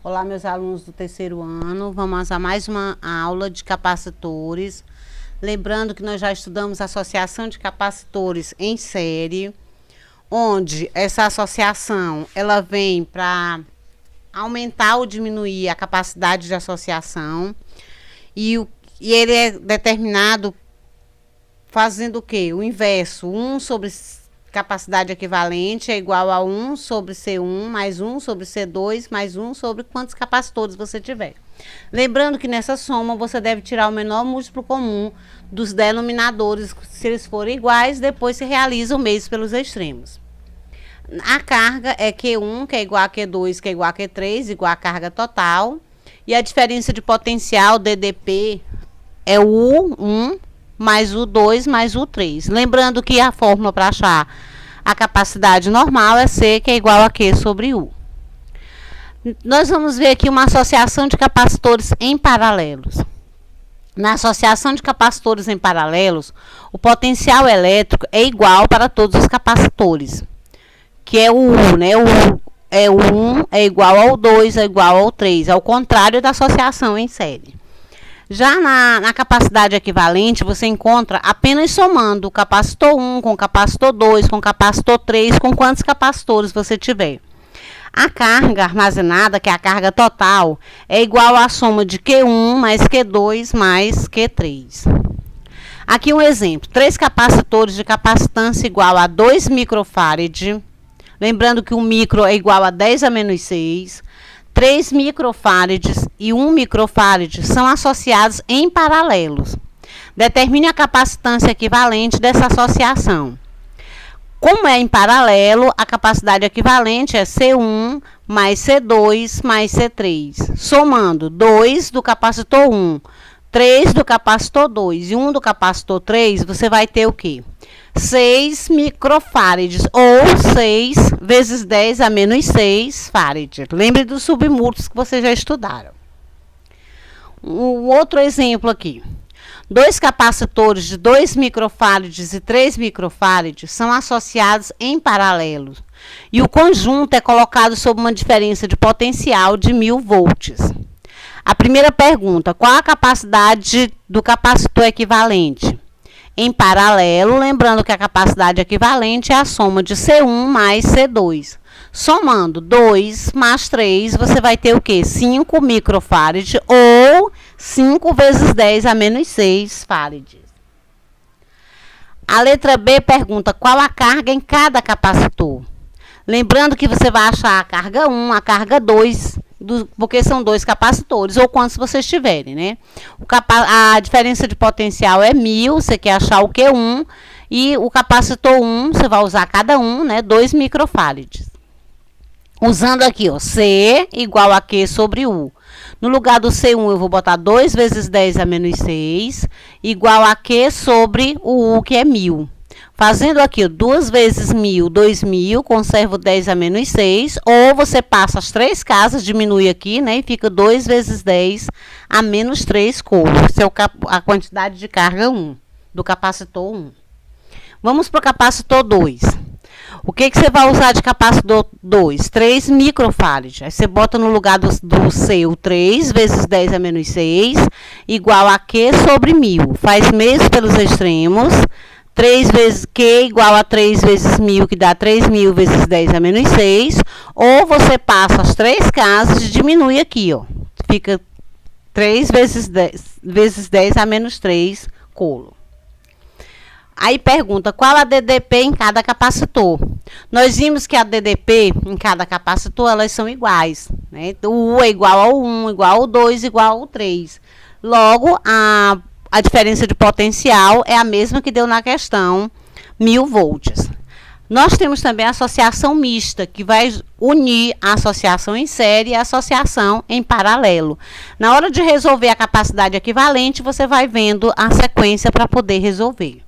Olá, meus alunos do terceiro ano, vamos a mais uma aula de capacitores. Lembrando que nós já estudamos a associação de capacitores em série, onde essa associação ela vem para aumentar ou diminuir a capacidade de associação, e ele é determinado fazendo o quê? O inverso, 1 sobre capacidade equivalente é igual a 1 sobre C1 mais 1 sobre C2 mais 1 sobre quantos capacitores você tiver. Lembrando que nessa soma você deve tirar o menor múltiplo comum dos denominadores. Se eles forem iguais, depois se realiza o meio pelos extremos. A carga é Q1, que é igual a Q2, que é igual a Q3, igual a carga total. E a diferença de potencial, DDP, é o U1 mais o 2 mais o 3. Lembrando que a fórmula para achar a capacidade normal é C, que é igual a Q sobre U. Nós vamos ver aqui uma associação de capacitores em paralelos. Na associação de capacitores em paralelos, o potencial elétrico é igual para todos os capacitores, que é o U, né? O 1 é igual ao 2, é igual ao 3, ao contrário da associação em série. Já na capacidade equivalente, você encontra apenas somando o capacitor 1 com o capacitor 2, com o capacitor 3, com quantos capacitores você tiver. A carga armazenada, que é a carga total, é igual à soma de Q1 mais Q2 mais Q3. Aqui um exemplo, 3 capacitores de capacitância igual a 2 microfarad. Lembrando que o micro é igual a 10 a menos 6. 3 microfarads e 1 microfarad são associados em paralelos. Determine a capacitância equivalente dessa associação. Como é em paralelo, a capacidade equivalente é C1 mais C2 mais C3. Somando 2 do capacitor 1, 3 do capacitor 2 e 1 do capacitor 3, você vai ter o quê? 6 microfarads, ou 6 vezes 10 a menos 6 farad. Lembre dos submúltiplos que vocês já estudaram. Um outro exemplo aqui. 2 capacitores de 2 microfarads e 3 microfarads são associados em paralelo. E o conjunto é colocado sob uma diferença de potencial de 1000 volts. A primeira pergunta, qual a capacidade do capacitor equivalente? Em paralelo, lembrando que a capacidade equivalente é a soma de C1 mais C2. Somando 2 mais 3, você vai ter o quê? 5 microfarad ou 5 vezes 10 a menos 6 farads. A letra B pergunta qual a carga em cada capacitor. Lembrando que você vai achar a carga 1, a carga 2, porque são 2 capacitores, ou quantos vocês tiverem, né? A diferença de potencial é 1000, você quer achar o Q1, e o capacitor 1, você vai usar cada um, né? 2 microfarads. Usando aqui, ó, C igual a Q sobre U. No lugar do C1, eu vou botar 2 vezes 10 a menos 6, igual a Q sobre o U, que é 1000. Fazendo aqui, 2 vezes 1000, 2000, conservo 10 a menos 6, ou você passa as 3 casas, diminui aqui, né, e fica 2 vezes 10 a menos 3 coulos. Isso é a quantidade de carga 1, do capacitor 1. Vamos para o capacitor 2. O que você vai usar de capacitor 2? 3 microfarad. Aí você bota no lugar do C o 3 vezes 10 a menos 6, igual a Q sobre 1000. Faz meios pelos extremos. 3 vezes Q igual a 3 vezes 1000, que dá 3000 vezes 10 a menos 6. Ou você passa as 3 casas e diminui aqui, ó. Fica 3 vezes 10 a menos 3 colo. Aí pergunta, qual a DDP em cada capacitor? Nós vimos que a DDP em cada capacitor, elas são iguais, né? O U é igual ao 1, igual ao 2, igual ao 3. Logo, a diferença de potencial é a mesma que deu na questão, 1000 volts. Nós temos também a associação mista, que vai unir a associação em série e a associação em paralelo. Na hora de resolver a capacidade equivalente, você vai vendo a sequência para poder resolver.